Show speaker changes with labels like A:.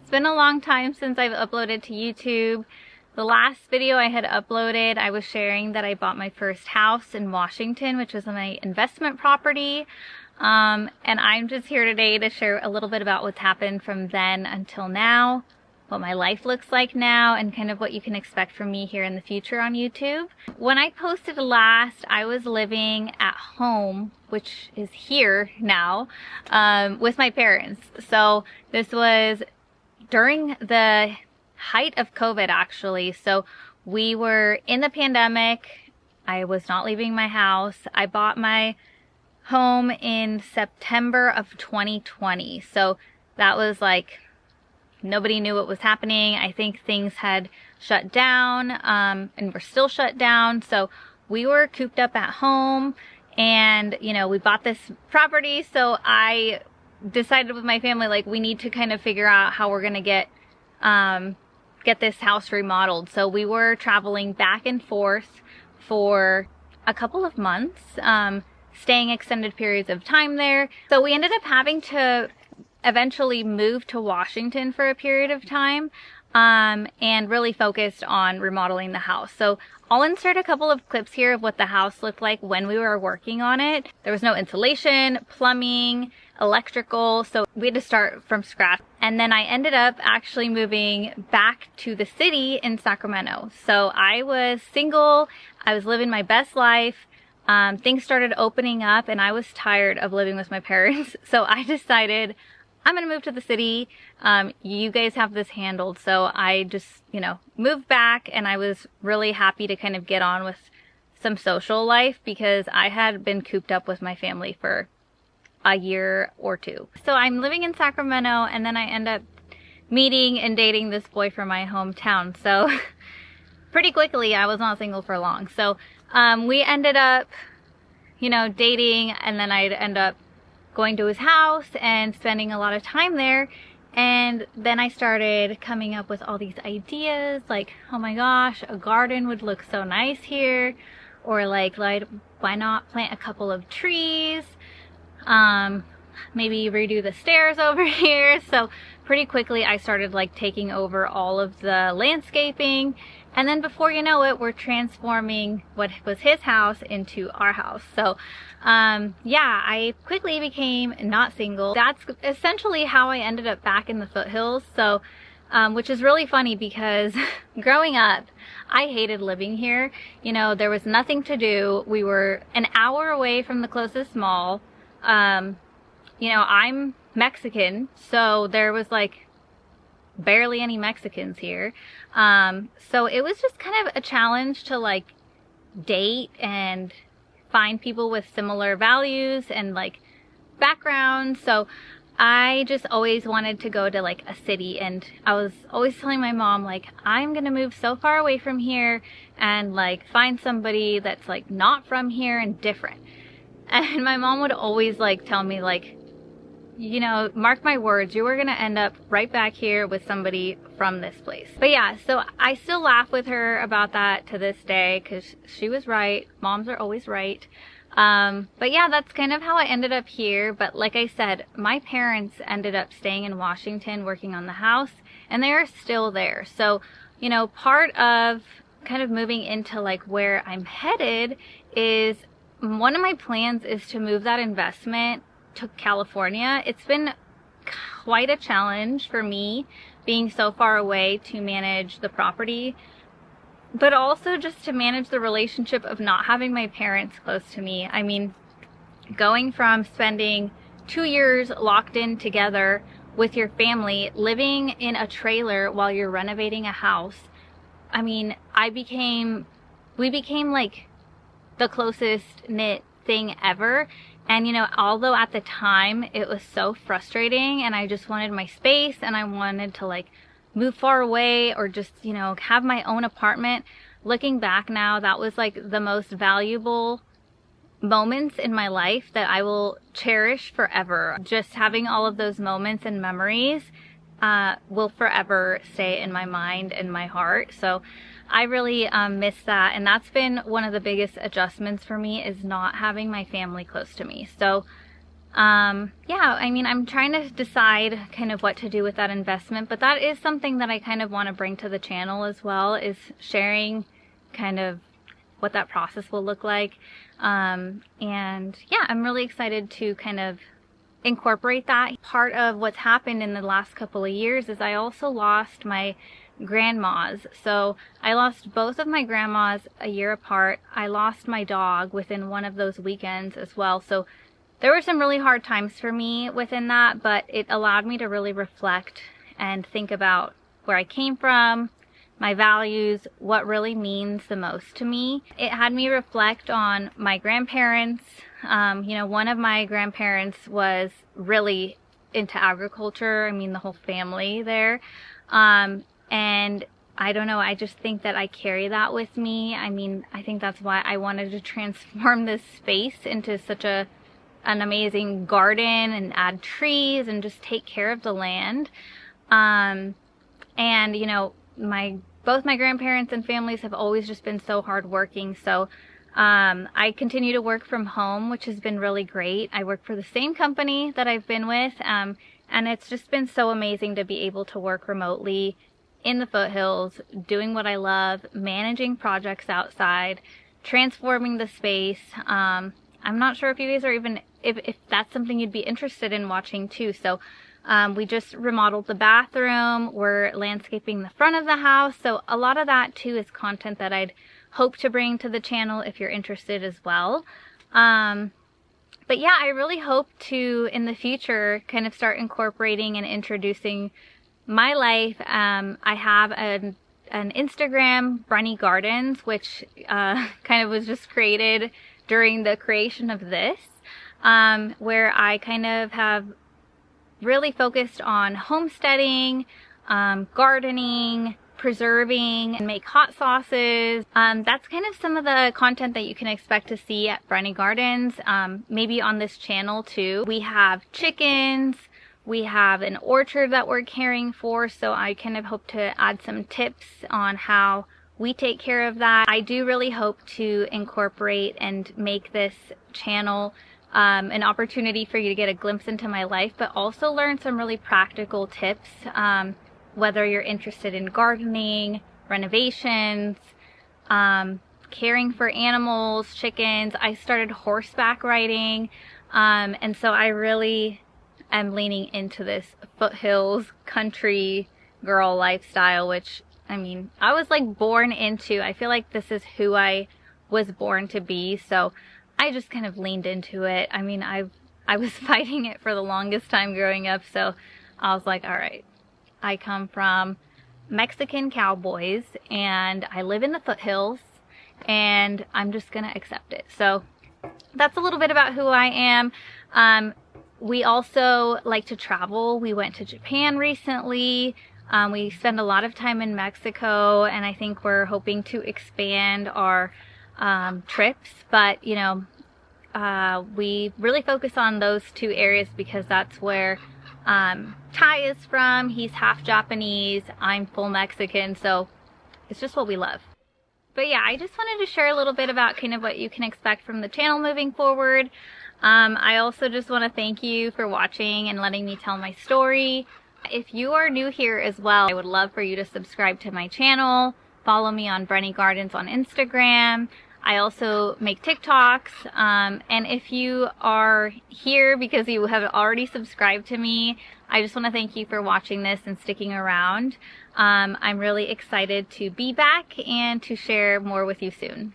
A: It's been a long time since I've uploaded to YouTube. The last video I had uploaded, I was sharing that I bought my first house in Washington, which was my investment property. And I'm just here today to share a little bit about what's happened from then until now, what my life looks like now, and kind of what you can expect from me here in the future on YouTube. When I posted last, I was living at home, which is here now, with my parents. So this was during the height of COVID, actually. So we were in the pandemic. I was not leaving my house. I bought my home in September of 2020. So that was like, nobody knew what was happening. I think things had shut down, and were still shut down. So we were cooped up at home, and, you know, we bought this property. So I decided with my family, like, we need to kind of figure out how we're gonna get this house remodeled. So we were traveling back and forth for a couple of months, staying extended periods of time there. So we ended up having to eventually move to Washington for a period of time, and really focused on remodeling the house. So I'll insert a couple of clips here of what the house looked like when we were working on it. There was no insulation, plumbing, electrical, so we had to start from scratch. And then I ended up actually moving back to the city in Sacramento. So I was single, I was living my best life. Things started opening up and I was tired of living with my parents. So I decided I'm gonna move to the city. You guys have this handled. So I just, you know, moved back, and I was really happy to kind of get on with some social life because I had been cooped up with my family for a year or two. So I'm living in Sacramento, and then I end up meeting and dating this boy from my hometown. So pretty quickly, I was not single for long. So we ended up, you know, dating, and then I'd end up going to his house and spending a lot of time there. And then I started coming up with all these ideas, like, oh my gosh, a garden would look so nice here, or like why not plant a couple of trees, maybe redo the stairs over here. So pretty quickly I started like taking over all of the landscaping, and then before you know it, we're transforming what was his house into our house. So yeah, I quickly became not single. That's essentially how I ended up back in the Foothills. So which is really funny because growing up, I hated living here. You know, there was nothing to do. We were an hour away from the closest mall. You know, I'm Mexican, so there was like barely any Mexicans here. So it was just kind of a challenge to like date and find people with similar values and like backgrounds. So I just always wanted to go to like a city, and I was always telling my mom, like, I'm gonna move so far away from here and like find somebody that's like not from here and different. And my mom would always like tell me, like, you know, mark my words, you were gonna end up right back here with somebody from this place. But yeah, so I still laugh with her about that to this day because she was right. Moms are always right. But yeah, that's kind of how I ended up here. But like I said, my parents ended up staying in Washington working on the house, and they are still there. So, you know, part of kind of moving into like where I'm headed is one of my plans is to move that investment to California. It's been quite a challenge for me being so far away to manage the property, but also just to manage the relationship of not having my parents close to me. I mean, going from spending 2 years locked in together with your family, living in a trailer while you're renovating a house. I mean, we became like the closest knit thing ever. And, you know, although at the time it was so frustrating and I just wanted my space and I wanted to like move far away or just, you know, have my own apartment, looking back now, that was like the most valuable moments in my life that I will cherish forever. Just having all of those moments and memories will forever stay in my mind and my heart. So I really miss that, and that's been one of the biggest adjustments for me, is not having my family close to me. So Yeah, I mean, I'm trying to decide kind of what to do with that investment, but that is something that I kind of want to bring to the channel as well, is sharing kind of what that process will look like. And yeah, I'm really excited to kind of incorporate that. Part of what's happened in the last couple of years is I also lost my grandmas. So I lost both of my grandmas a year apart. I lost my dog within one of those weekends as well. So there were some really hard times for me within that, but it allowed me to really reflect and think about where I came from, my values, what really means the most to me. It had me reflect on my grandparents. You know, one of my grandparents was really into agriculture. I mean, the whole family there. And I don't know, I just think that I carry that with me. I mean, I think that's why I wanted to transform this space into such an amazing garden and add trees and just take care of the land. And you know, both my grandparents and families have always just been so hardworking. So I continue to work from home, which has been really great. I work for the same company that I've been with, and it's just been so amazing to be able to work remotely in the foothills, doing what I love, managing projects outside, transforming the space. I'm not sure if you guys are even, if that's something you'd be interested in watching too. So we just remodeled the bathroom, we're landscaping the front of the house. So a lot of that too is content that I'd hope to bring to the channel if you're interested as well. But yeah, I really hope to, in the future, kind of start incorporating and introducing my life. I have an Instagram, Brenda Gardens, which kind of was just created during the creation of this, where I kind of have really focused on homesteading, gardening, preserving, and make hot sauces. That's kind of some of the content that you can expect to see at Brenda Gardens, maybe on this channel too. We have chickens, we have an orchard that we're caring for, so I kind of hope to add some tips on how we take care of that. I do really hope to incorporate and make this channel an opportunity for you to get a glimpse into my life, but also learn some really practical tips, whether you're interested in gardening, renovations, caring for animals, chickens. I started horseback riding, and so I really am leaning into this foothills country girl lifestyle, which, I mean, I was like born into. I feel like this is who I was born to be, so I just kind of leaned into it. I mean, I was fighting it for the longest time growing up, so I was like, all right, I come from Mexican cowboys and I live in the foothills and I'm just gonna accept it. So that's a little bit about who I am. We also like to travel. We went to Japan recently. We spend a lot of time in Mexico, and I think we're hoping to expand our trips, but you know, we really focus on those two areas because that's where Ty is from. He's half Japanese, I'm full Mexican, so it's just what we love. But yeah, I just wanted to share a little bit about kind of what you can expect from the channel moving forward. I also just want to thank you for watching and letting me tell my story. If you are new here as well, I would love for you to subscribe to my channel, follow me on Brenda Gardens on Instagram. I also make TikToks, and if you are here because you have already subscribed to me, I just want to thank you for watching this and sticking around. I'm really excited to be back and to share more with you soon.